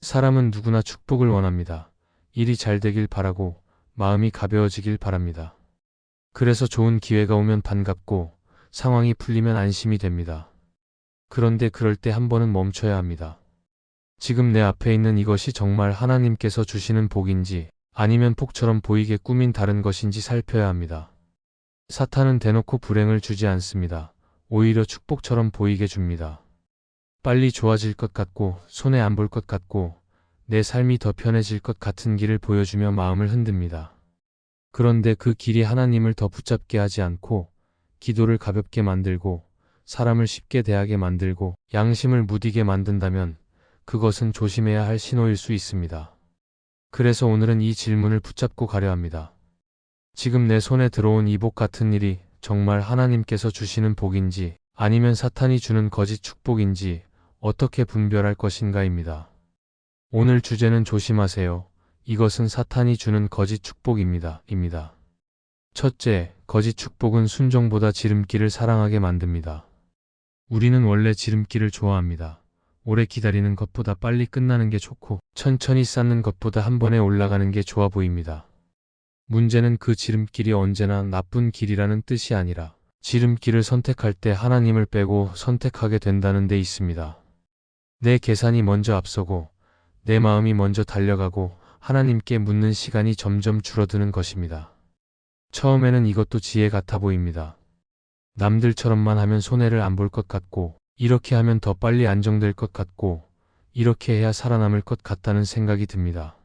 사람은 누구나 축복을 원합니다. 일이 잘 되길 바라고 마음이 가벼워지길 바랍니다. 그래서 좋은 기회가 오면 반갑고 상황이 풀리면 안심이 됩니다. 그런데 그럴 때 한 번은 멈춰야 합니다. 지금 내 앞에 있는 이것이 정말 하나님께서 주시는 복인지 아니면 폭처럼 보이게 꾸민 다른 것인지 살펴야 합니다. 사탄은 대놓고 불행을 주지 않습니다. 오히려 축복처럼 보이게 줍니다. 빨리 좋아질 것 같고 손해 안 볼 것 같고 내 삶이 더 편해질 것 같은 길을 보여주며 마음을 흔듭니다. 그런데 그 길이 하나님을 더 붙잡게 하지 않고 기도를 가볍게 만들고 사람을 쉽게 대하게 만들고 양심을 무디게 만든다면 그것은 조심해야 할 신호일 수 있습니다. 그래서 오늘은 이 질문을 붙잡고 가려 합니다. 지금 내 손에 들어온 이 복 같은 일이 정말 하나님께서 주시는 복인지 아니면 사탄이 주는 거짓 축복인지 어떻게 분별할 것인가입니다. 오늘 주제는 조심하세요. 이것은 사탄이 주는 거짓 축복입니다. 첫째, 거짓 축복은 순종보다 지름길을 사랑하게 만듭니다. 우리는 원래 지름길을 좋아합니다. 오래 기다리는 것보다 빨리 끝나는 게 좋고 천천히 쌓는 것보다 한 번에 올라가는 게 좋아 보입니다. 문제는 그 지름길이 언제나 나쁜 길이라는 뜻이 아니라 지름길을 선택할 때 하나님을 빼고 선택하게 된다는 데 있습니다. 내 계산이 먼저 앞서고 내 마음이 먼저 달려가고 하나님께 묻는 시간이 점점 줄어드는 것입니다. 처음에는 이것도 지혜 같아 보입니다. 남들처럼만 하면 손해를 안 볼 것 같고 이렇게 하면 더 빨리 안정될 것 같고 이렇게 해야 살아남을 것 같다는 생각이 듭니다.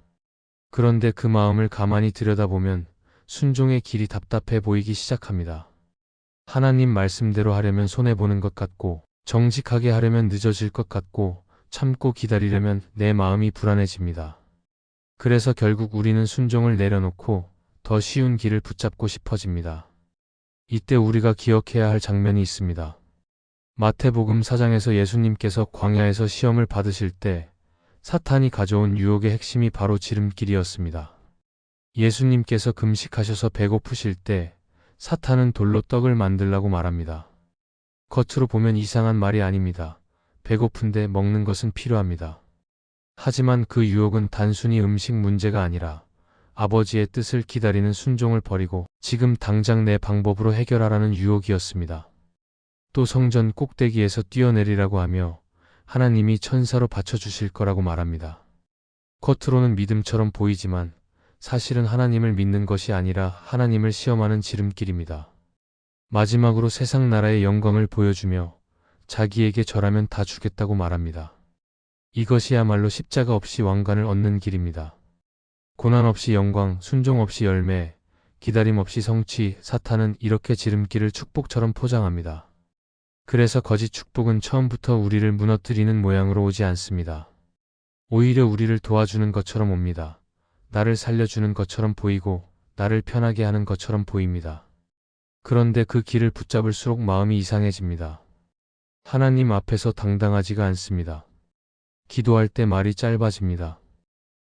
그런데 그 마음을 가만히 들여다보면 순종의 길이 답답해 보이기 시작합니다. 하나님 말씀대로 하려면 손해보는 것 같고 정직하게 하려면 늦어질 것 같고 참고 기다리려면 내 마음이 불안해집니다. 그래서 결국 우리는 순종을 내려놓고 더 쉬운 길을 붙잡고 싶어집니다. 이때 우리가 기억해야 할 장면이 있습니다. 마태복음 4장에서 예수님께서 광야에서 시험을 받으실 때 사탄이 가져온 유혹의 핵심이 바로 지름길이었습니다. 예수님께서 금식하셔서 배고프실 때 사탄은 돌로 떡을 만들라고 말합니다. 겉으로 보면 이상한 말이 아닙니다. 배고픈데 먹는 것은 필요합니다. 하지만 그 유혹은 단순히 음식 문제가 아니라 아버지의 뜻을 기다리는 순종을 버리고 지금 당장 내 방법으로 해결하라는 유혹이었습니다. 또 성전 꼭대기에서 뛰어내리라고 하며 하나님이 천사로 받쳐주실 거라고 말합니다. 겉으로는 믿음처럼 보이지만 사실은 하나님을 믿는 것이 아니라 하나님을 시험하는 지름길입니다. 마지막으로 세상 나라의 영광을 보여주며 자기에게 절하면 다 주겠다고 말합니다. 이것이야말로 십자가 없이 왕관을 얻는 길입니다. 고난 없이 영광, 순종 없이 열매, 기다림 없이 성취, 사탄은 이렇게 지름길을 축복처럼 포장합니다. 그래서 거짓 축복은 처음부터 우리를 무너뜨리는 모양으로 오지 않습니다. 오히려 우리를 도와주는 것처럼 옵니다. 나를 살려주는 것처럼 보이고 나를 편하게 하는 것처럼 보입니다. 그런데 그 길을 붙잡을수록 마음이 이상해집니다. 하나님 앞에서 당당하지가 않습니다. 기도할 때 말이 짧아집니다.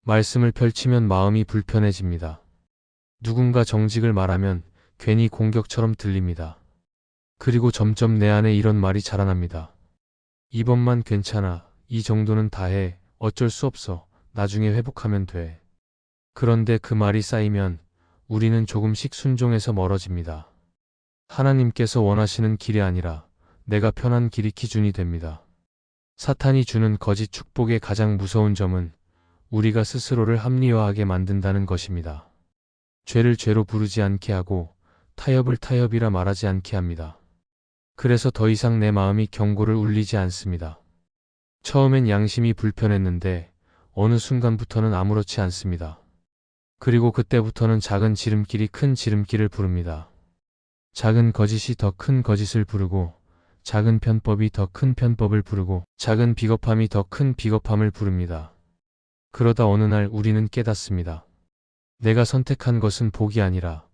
말씀을 펼치면 마음이 불편해집니다. 누군가 정직을 말하면 괜히 공격처럼 들립니다. 그리고 점점 내 안에 이런 말이 자라납니다. 이번만 괜찮아. 이 정도는 다 해. 어쩔 수 없어. 나중에 회복하면 돼. 그런데 그 말이 쌓이면 우리는 조금씩 순종에서 멀어집니다. 하나님께서 원하시는 길이 아니라 내가 편한 길이 기준이 됩니다. 사탄이 주는 거짓 축복의 가장 무서운 점은 우리가 스스로를 합리화하게 만든다는 것입니다. 죄를 죄로 부르지 않게 하고 타협을 타협이라 말하지 않게 합니다. 그래서 더 이상 내 마음이 경고를 울리지 않습니다. 처음엔 양심이 불편했는데 어느 순간부터는 아무렇지 않습니다. 그리고 그때부터는 작은 지름길이 큰 지름길을 부릅니다. 작은 거짓이 더 큰 거짓을 부르고 작은 편법이 더 큰 편법을 부르고 작은 비겁함이 더 큰 비겁함을 부릅니다. 그러다 어느 날 우리는 깨닫습니다. 내가 선택한 것은 복이 아니라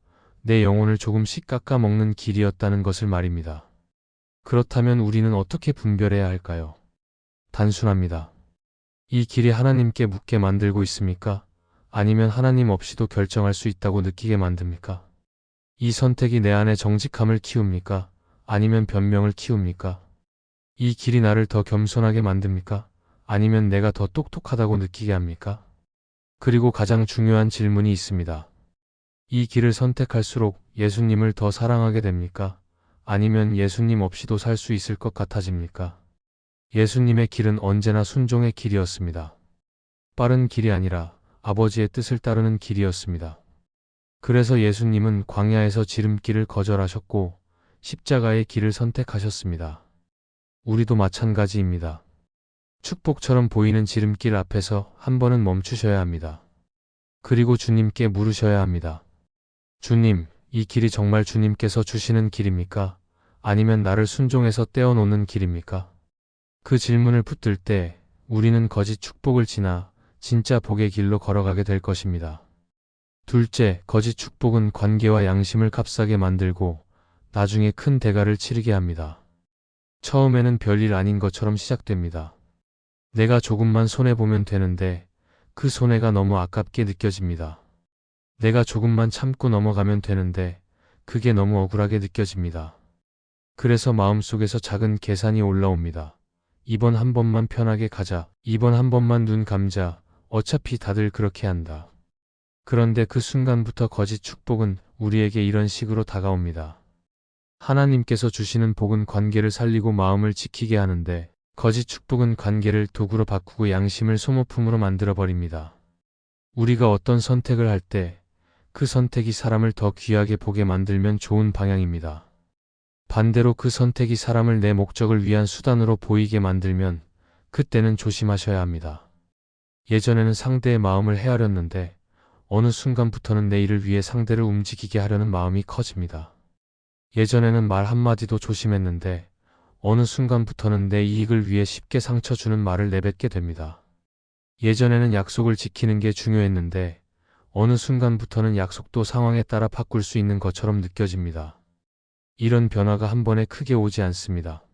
내 영혼을 조금씩 깎아먹는 길이었다는 것을 말입니다. 그렇다면 우리는 어떻게 분별해야 할까요? 단순합니다. 이 길이 하나님께 묻게 만들고 있습니까? 아니면 하나님 없이도 결정할 수 있다고 느끼게 만듭니까? 이 선택이 내 안에 정직함을 키웁니까? 아니면 변명을 키웁니까? 이 길이 나를 더 겸손하게 만듭니까? 아니면 내가 더 똑똑하다고 느끼게 합니까? 그리고 가장 중요한 질문이 있습니다. 이 길을 선택할수록 예수님을 더 사랑하게 됩니까? 아니면 예수님 없이도 살 수 있을 것 같아집니까? 예수님의 길은 언제나 순종의 길이었습니다. 빠른 길이 아니라 아버지의 뜻을 따르는 길이었습니다. 그래서 예수님은 광야에서 지름길을 거절하셨고 십자가의 길을 선택하셨습니다. 우리도 마찬가지입니다. 축복처럼 보이는 지름길 앞에서 한 번은 멈추셔야 합니다. 그리고 주님께 물으셔야 합니다. 주님, 이 길이 정말 주님께서 주시는 길입니까? 아니면 나를 순종해서 떼어놓는 길입니까? 그 질문을 붙들 때 우리는 거짓 축복을 지나 진짜 복의 길로 걸어가게 될 것입니다. 둘째, 거짓 축복은 관계와 양심을 값싸게 만들고 나중에 큰 대가를 치르게 합니다. 처음에는 별일 아닌 것처럼 시작됩니다. 내가 조금만 손해보면 되는데 그 손해가 너무 아깝게 느껴집니다. 내가 조금만 참고 넘어가면 되는데 그게 너무 억울하게 느껴집니다. 그래서 마음속에서 작은 계산이 올라옵니다. 이번 한 번만 편하게 가자. 이번 한 번만 눈 감자. 어차피 다들 그렇게 한다. 그런데 그 순간부터 거짓 축복은 우리에게 이런 식으로 다가옵니다. 하나님께서 주시는 복은 관계를 살리고 마음을 지키게 하는데 거짓 축복은 관계를 도구로 바꾸고 양심을 소모품으로 만들어버립니다. 우리가 어떤 선택을 할 때 그 선택이 사람을 더 귀하게 보게 만들면 좋은 방향입니다. 반대로 그 선택이 사람을 내 목적을 위한 수단으로 보이게 만들면 그때는 조심하셔야 합니다. 예전에는 상대의 마음을 헤아렸는데 어느 순간부터는 내 일을 위해 상대를 움직이게 하려는 마음이 커집니다. 예전에는 말 한마디도 조심했는데 어느 순간부터는 내 이익을 위해 쉽게 상처 주는 말을 내뱉게 됩니다. 예전에는 약속을 지키는 게 중요했는데 어느 순간부터는 약속도 상황에 따라 바꿀 수 있는 것처럼 느껴집니다. 이런 변화가 한 번에 크게 오지 않습니다.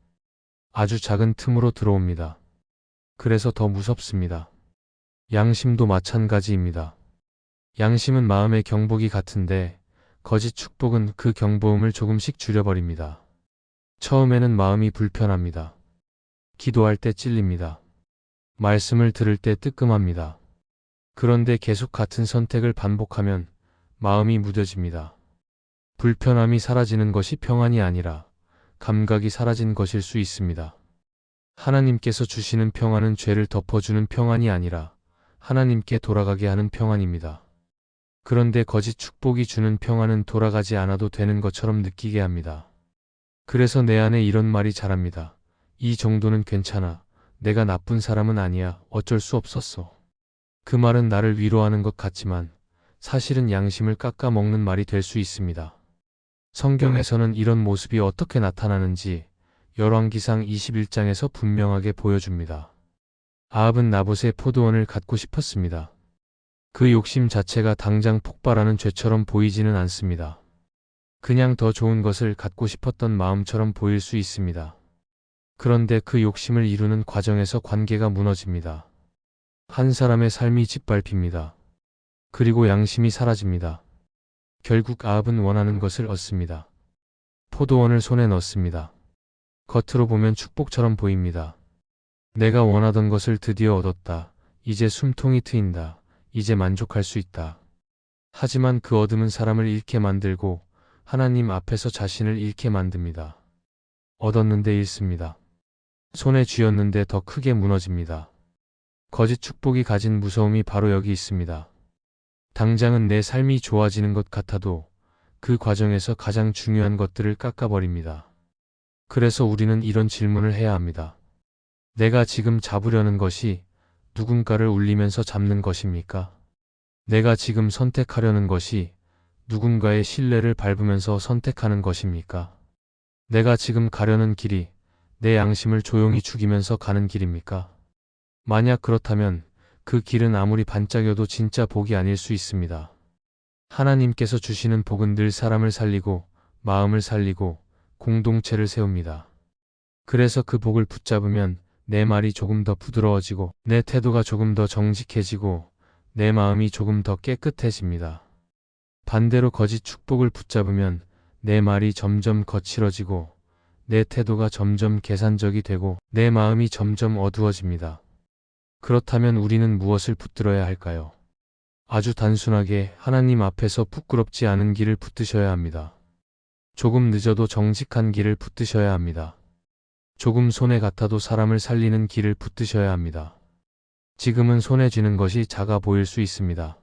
아주 작은 틈으로 들어옵니다. 그래서 더 무섭습니다. 양심도 마찬가지입니다. 양심은 마음의 경보기 같은데 거짓 축복은 그 경보음을 조금씩 줄여버립니다. 처음에는 마음이 불편합니다. 기도할 때 찔립니다. 말씀을 들을 때 뜨끔합니다. 그런데 계속 같은 선택을 반복하면 마음이 무뎌집니다. 불편함이 사라지는 것이 평안이 아니라 감각이 사라진 것일 수 있습니다. 하나님께서 주시는 평안은 죄를 덮어주는 평안이 아니라 하나님께 돌아가게 하는 평안입니다. 그런데 거짓 축복이 주는 평안은 돌아가지 않아도 되는 것처럼 느끼게 합니다. 그래서 내 안에 이런 말이 자랍니다. 이 정도는 괜찮아. 내가 나쁜 사람은 아니야. 어쩔 수 없었어. 그 말은 나를 위로하는 것 같지만 사실은 양심을 깎아먹는 말이 될 수 있습니다. 성경에서는 이런 모습이 어떻게 나타나는지 열왕기상 21장에서 분명하게 보여줍니다. 아합은 나봇의 포도원을 갖고 싶었습니다. 그 욕심 자체가 당장 폭발하는 죄처럼 보이지는 않습니다. 그냥 더 좋은 것을 갖고 싶었던 마음처럼 보일 수 있습니다. 그런데 그 욕심을 이루는 과정에서 관계가 무너집니다. 한 사람의 삶이 짓밟힙니다. 그리고 양심이 사라집니다. 결국 아합은 원하는 것을 얻습니다. 포도원을 손에 넣습니다. 겉으로 보면 축복처럼 보입니다. 내가 원하던 것을 드디어 얻었다. 이제 숨통이 트인다. 이제 만족할 수 있다. 하지만 그 얻음은 사람을 잃게 만들고 하나님 앞에서 자신을 잃게 만듭니다. 얻었는데 잃습니다. 손에 쥐었는데 더 크게 무너집니다. 거짓 축복이 가진 무서움이 바로 여기 있습니다. 당장은 내 삶이 좋아지는 것 같아도 그 과정에서 가장 중요한 것들을 깎아버립니다. 그래서 우리는 이런 질문을 해야 합니다. 내가 지금 잡으려는 것이 누군가를 울리면서 잡는 것입니까? 내가 지금 선택하려는 것이 누군가의 신뢰를 밟으면서 선택하는 것입니까? 내가 지금 가려는 길이 내 양심을 조용히 죽이면서 가는 길입니까? 만약 그렇다면 그 길은 아무리 반짝여도 진짜 복이 아닐 수 있습니다. 하나님께서 주시는 복은 늘 사람을 살리고 마음을 살리고 공동체를 세웁니다. 그래서 그 복을 붙잡으면 내 말이 조금 더 부드러워지고 내 태도가 조금 더 정직해지고 내 마음이 조금 더 깨끗해집니다. 반대로 거짓 축복을 붙잡으면 내 말이 점점 거칠어지고 내 태도가 점점 계산적이 되고 내 마음이 점점 어두워집니다. 그렇다면 우리는 무엇을 붙들어야 할까요? 아주 단순하게 하나님 앞에서 부끄럽지 않은 길을 붙드셔야 합니다. 조금 늦어도 정직한 길을 붙드셔야 합니다. 조금 손해 같아도 사람을 살리는 길을 붙드셔야 합니다. 지금은 손에 쥐는 것이 작아 보일 수 있습니다.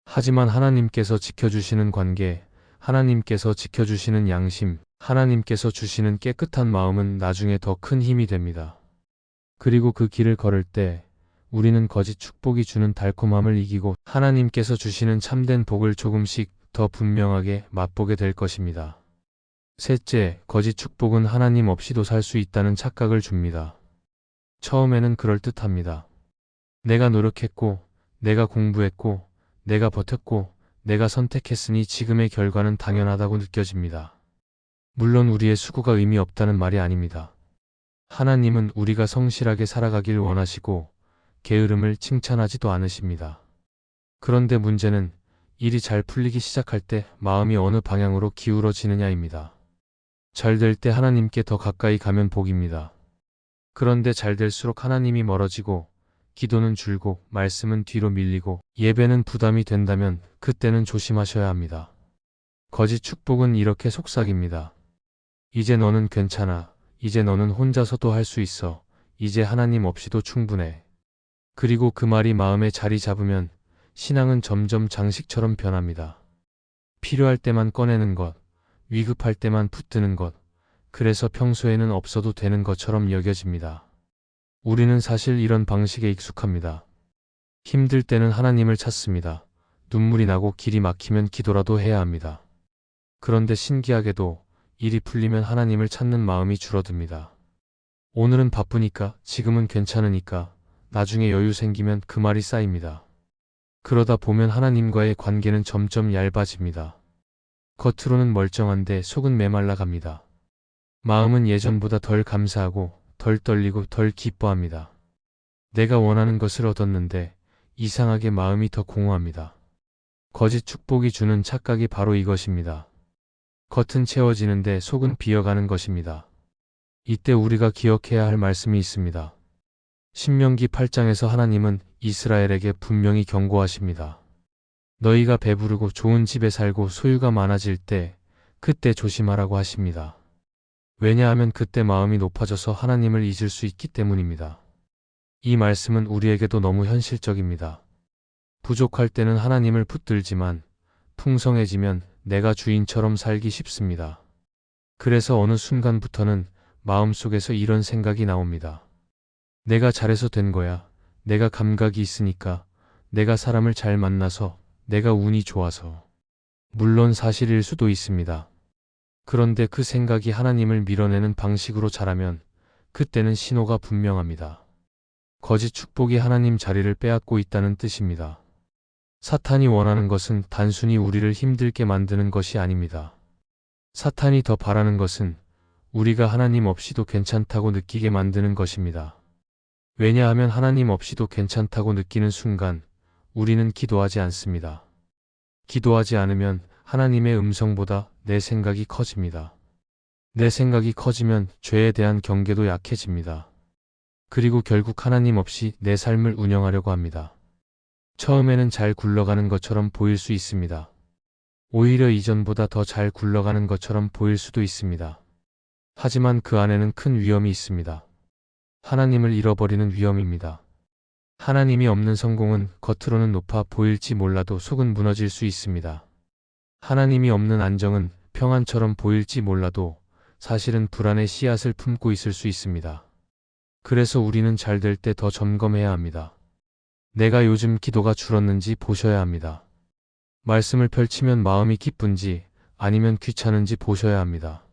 하지만 하나님께서 지켜주시는 관계, 하나님께서 지켜주시는 양심, 하나님께서 주시는 깨끗한 마음은 나중에 더 큰 힘이 됩니다. 그리고 그 길을 걸을 때 우리는 거짓 축복이 주는 달콤함을 이기고 하나님께서 주시는 참된 복을 조금씩 더 분명하게 맛보게 될 것입니다. 셋째, 거짓 축복은 하나님 없이도 살 수 있다는 착각을 줍니다. 처음에는 그럴듯합니다. 내가 노력했고, 내가 공부했고, 내가 버텼고, 내가 선택했으니 지금의 결과는 당연하다고 느껴집니다. 물론 우리의 수고가 의미 없다는 말이 아닙니다. 하나님은 우리가 성실하게 살아가길 원하시고 게으름을 칭찬하지도 않으십니다. 그런데 문제는 일이 잘 풀리기 시작할 때 마음이 어느 방향으로 기울어지느냐입니다. 잘 될 때 하나님께 더 가까이 가면 복입니다. 그런데 잘 될수록 하나님이 멀어지고 기도는 줄고 말씀은 뒤로 밀리고 예배는 부담이 된다면 그때는 조심하셔야 합니다. 거짓 축복은 이렇게 속삭입니다. 이제 너는 괜찮아. 이제 너는 혼자서도 할 수 있어. 이제 하나님 없이도 충분해. 그리고 그 말이 마음에 자리 잡으면 신앙은 점점 장식처럼 변합니다. 필요할 때만 꺼내는 것, 위급할 때만 붙드는 것, 그래서 평소에는 없어도 되는 것처럼 여겨집니다. 우리는 사실 이런 방식에 익숙합니다. 힘들 때는 하나님을 찾습니다. 눈물이 나고 길이 막히면 기도라도 해야 합니다. 그런데 신기하게도 일이 풀리면 하나님을 찾는 마음이 줄어듭니다. 오늘은 바쁘니까, 지금은 괜찮으니까, 나중에 여유 생기면 그 말이 쌓입니다. 그러다 보면 하나님과의 관계는 점점 얇아집니다. 겉으로는 멀쩡한데 속은 메말라 갑니다. 마음은 예전보다 덜 감사하고 덜 떨리고 덜 기뻐합니다. 내가 원하는 것을 얻었는데 이상하게 마음이 더 공허합니다. 거짓 축복이 주는 착각이 바로 이것입니다. 겉은 채워지는데 속은 비어가는 것입니다. 이때 우리가 기억해야 할 말씀이 있습니다. 신명기 8장에서 하나님은 이스라엘에게 분명히 경고하십니다. 너희가 배부르고 좋은 집에 살고 소유가 많아질 때 그때 조심하라고 하십니다. 왜냐하면 그때 마음이 높아져서 하나님을 잊을 수 있기 때문입니다. 이 말씀은 우리에게도 너무 현실적입니다. 부족할 때는 하나님을 붙들지만 풍성해지면 내가 주인처럼 살기 쉽습니다. 그래서 어느 순간부터는 마음속에서 이런 생각이 나옵니다. 내가 잘해서 된 거야. 내가 감각이 있으니까. 내가 사람을 잘 만나서. 내가 운이 좋아서. 물론 사실일 수도 있습니다. 그런데 그 생각이 하나님을 밀어내는 방식으로 자라면 그때는 신호가 분명합니다. 거짓 축복이 하나님 자리를 빼앗고 있다는 뜻입니다. 사탄이 원하는 것은 단순히 우리를 힘들게 만드는 것이 아닙니다. 사탄이 더 바라는 것은 우리가 하나님 없이도 괜찮다고 느끼게 만드는 것입니다. 왜냐하면 하나님 없이도 괜찮다고 느끼는 순간 우리는 기도하지 않습니다. 기도하지 않으면 하나님의 음성보다 내 생각이 커집니다. 내 생각이 커지면 죄에 대한 경계도 약해집니다. 그리고 결국 하나님 없이 내 삶을 운영하려고 합니다. 처음에는 잘 굴러가는 것처럼 보일 수 있습니다. 오히려 이전보다 더 잘 굴러가는 것처럼 보일 수도 있습니다. 하지만 그 안에는 큰 위험이 있습니다. 하나님을 잃어버리는 위험입니다. 하나님이 없는 성공은 겉으로는 높아 보일지 몰라도 속은 무너질 수 있습니다. 하나님이 없는 안정은 평안처럼 보일지 몰라도 사실은 불안의 씨앗을 품고 있을 수 있습니다. 그래서 우리는 잘 될 때 더 점검해야 합니다. 내가 요즘 기도가 줄었는지 보셔야 합니다. 말씀을 펼치면 마음이 기쁜지 아니면 귀찮은지 보셔야 합니다.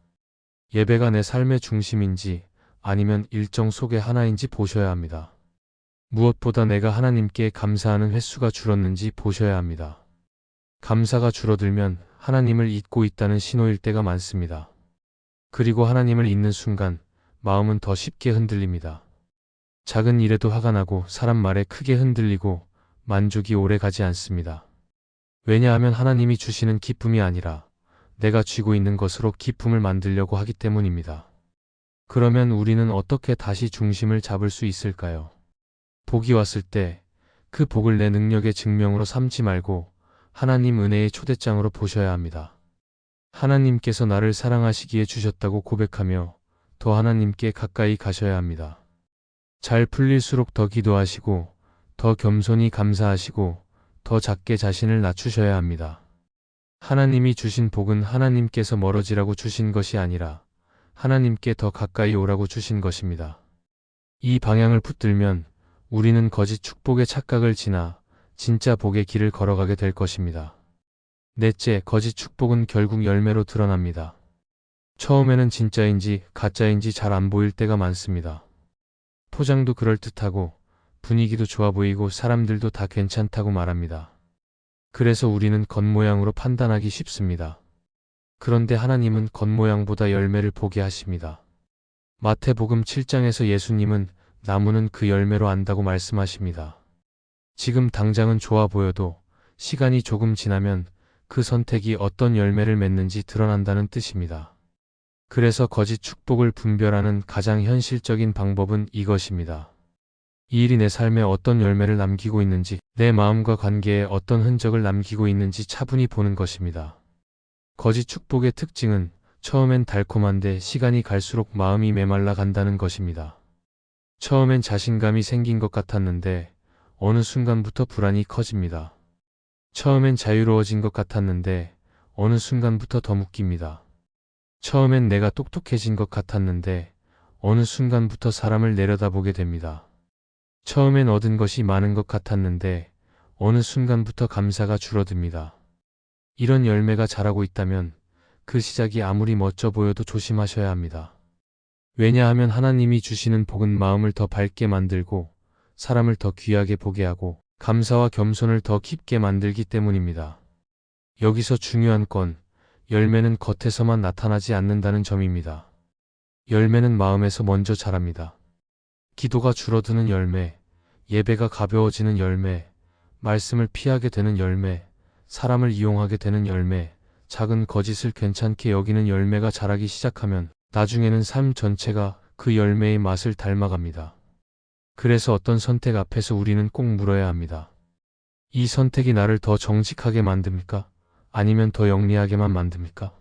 예배가 내 삶의 중심인지 아니면 일정 속의 하나인지 보셔야 합니다. 무엇보다 내가 하나님께 감사하는 횟수가 줄었는지 보셔야 합니다. 감사가 줄어들면 하나님을 잊고 있다는 신호일 때가 많습니다. 그리고 하나님을 잊는 순간 마음은 더 쉽게 흔들립니다. 작은 일에도 화가 나고 사람 말에 크게 흔들리고 만족이 오래 가지 않습니다. 왜냐하면 하나님이 주시는 기쁨이 아니라 내가 쥐고 있는 것으로 기쁨을 만들려고 하기 때문입니다. 그러면 우리는 어떻게 다시 중심을 잡을 수 있을까요? 복이 왔을 때 그 복을 내 능력의 증명으로 삼지 말고 하나님 은혜의 초대장으로 보셔야 합니다. 하나님께서 나를 사랑하시기에 주셨다고 고백하며 더 하나님께 가까이 가셔야 합니다. 잘 풀릴수록 더 기도하시고 더 겸손히 감사하시고 더 작게 자신을 낮추셔야 합니다. 하나님이 주신 복은 하나님께서 멀어지라고 주신 것이 아니라 하나님께 더 가까이 오라고 주신 것입니다. 이 방향을 붙들면 우리는 거짓 축복의 착각을 지나 진짜 복의 길을 걸어가게 될 것입니다. 넷째, 거짓 축복은 결국 열매로 드러납니다. 처음에는 진짜인지 가짜인지 잘 안 보일 때가 많습니다. 포장도 그럴듯하고 분위기도 좋아 보이고 사람들도 다 괜찮다고 말합니다. 그래서 우리는 겉모양으로 판단하기 쉽습니다. 그런데 하나님은 겉모양보다 열매를 보게 하십니다. 마태복음 7장에서 예수님은 나무는 그 열매로 안다고 말씀하십니다. 지금 당장은 좋아 보여도 시간이 조금 지나면 그 선택이 어떤 열매를 맺는지 드러난다는 뜻입니다. 그래서 거짓 축복을 분별하는 가장 현실적인 방법은 이것입니다. 이 일이 내 삶에 어떤 열매를 남기고 있는지, 내 마음과 관계에 어떤 흔적을 남기고 있는지 차분히 보는 것입니다. 거짓 축복의 특징은 처음엔 달콤한데 시간이 갈수록 마음이 메말라 간다는 것입니다. 처음엔 자신감이 생긴 것 같았는데 어느 순간부터 불안이 커집니다. 처음엔 자유로워진 것 같았는데 어느 순간부터 더 묶입니다. 처음엔 내가 똑똑해진 것 같았는데 어느 순간부터 사람을 내려다보게 됩니다. 처음엔 얻은 것이 많은 것 같았는데 어느 순간부터 감사가 줄어듭니다. 이런 열매가 자라고 있다면 그 시작이 아무리 멋져 보여도 조심하셔야 합니다. 왜냐하면 하나님이 주시는 복은 마음을 더 밝게 만들고 사람을 더 귀하게 보게 하고 감사와 겸손을 더 깊게 만들기 때문입니다. 여기서 중요한 건 열매는 겉에서만 나타나지 않는다는 점입니다. 열매는 마음에서 먼저 자랍니다. 기도가 줄어드는 열매, 예배가 가벼워지는 열매, 말씀을 피하게 되는 열매, 사람을 이용하게 되는 열매, 작은 거짓을 괜찮게 여기는 열매가 자라기 시작하면 나중에는 삶 전체가 그 열매의 맛을 닮아갑니다. 그래서 어떤 선택 앞에서 우리는 꼭 물어야 합니다. 이 선택이 나를 더 정직하게 만듭니까? 아니면 더 영리하게만 만듭니까?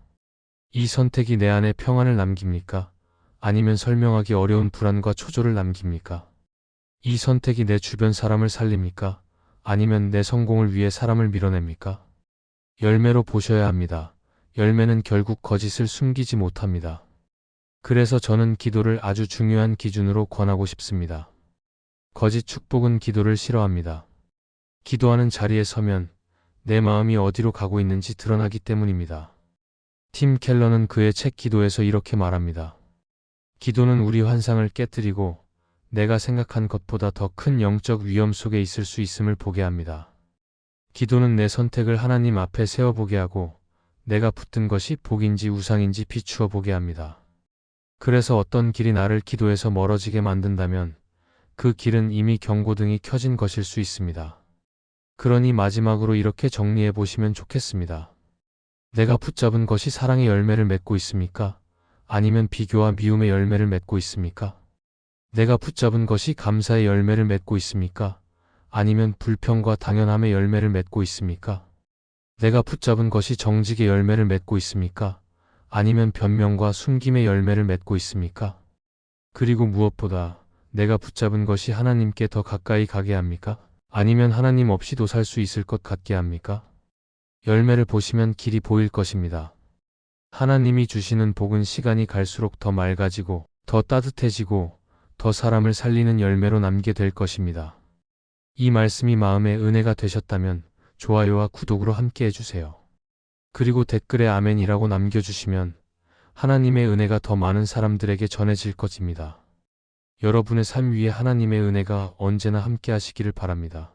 이 선택이 내 안에 평안을 남깁니까? 아니면 설명하기 어려운 불안과 초조를 남깁니까? 이 선택이 내 주변 사람을 살립니까? 아니면 내 성공을 위해 사람을 밀어냅니까? 열매로 보셔야 합니다. 열매는 결국 거짓을 숨기지 못합니다. 그래서 저는 기도를 아주 중요한 기준으로 권하고 싶습니다. 거짓 축복은 기도를 싫어합니다. 기도하는 자리에 서면 내 마음이 어디로 가고 있는지 드러나기 때문입니다. 팀 켈러는 그의 책 기도에서 이렇게 말합니다. 기도는 우리 환상을 깨뜨리고 내가 생각한 것보다 더 큰 영적 위험 속에 있을 수 있음을 보게 합니다. 기도는 내 선택을 하나님 앞에 세워보게 하고 내가 붙든 것이 복인지 우상인지 비추어 보게 합니다. 그래서 어떤 길이 나를 기도에서 멀어지게 만든다면 그 길은 이미 경고등이 켜진 것일 수 있습니다. 그러니 마지막으로 이렇게 정리해 보시면 좋겠습니다. 내가 붙잡은 것이 사랑의 열매를 맺고 있습니까? 아니면 비교와 미움의 열매를 맺고 있습니까? 내가 붙잡은 것이 감사의 열매를 맺고 있습니까? 아니면 불평과 당연함의 열매를 맺고 있습니까? 내가 붙잡은 것이 정직의 열매를 맺고 있습니까? 아니면 변명과 숨김의 열매를 맺고 있습니까? 그리고 무엇보다 내가 붙잡은 것이 하나님께 더 가까이 가게 합니까? 아니면 하나님 없이도 살 수 있을 것 같게 합니까? 열매를 보시면 길이 보일 것입니다. 하나님이 주시는 복은 시간이 갈수록 더 맑아지고 더 따뜻해지고 더 사람을 살리는 열매로 남게 될 것입니다. 이 말씀이 마음의 은혜가 되셨다면 좋아요와 구독으로 함께 해주세요. 그리고 댓글에 아멘이라고 남겨주시면 하나님의 은혜가 더 많은 사람들에게 전해질 것입니다. 여러분의 삶 위에 하나님의 은혜가 언제나 함께 하시기를 바랍니다.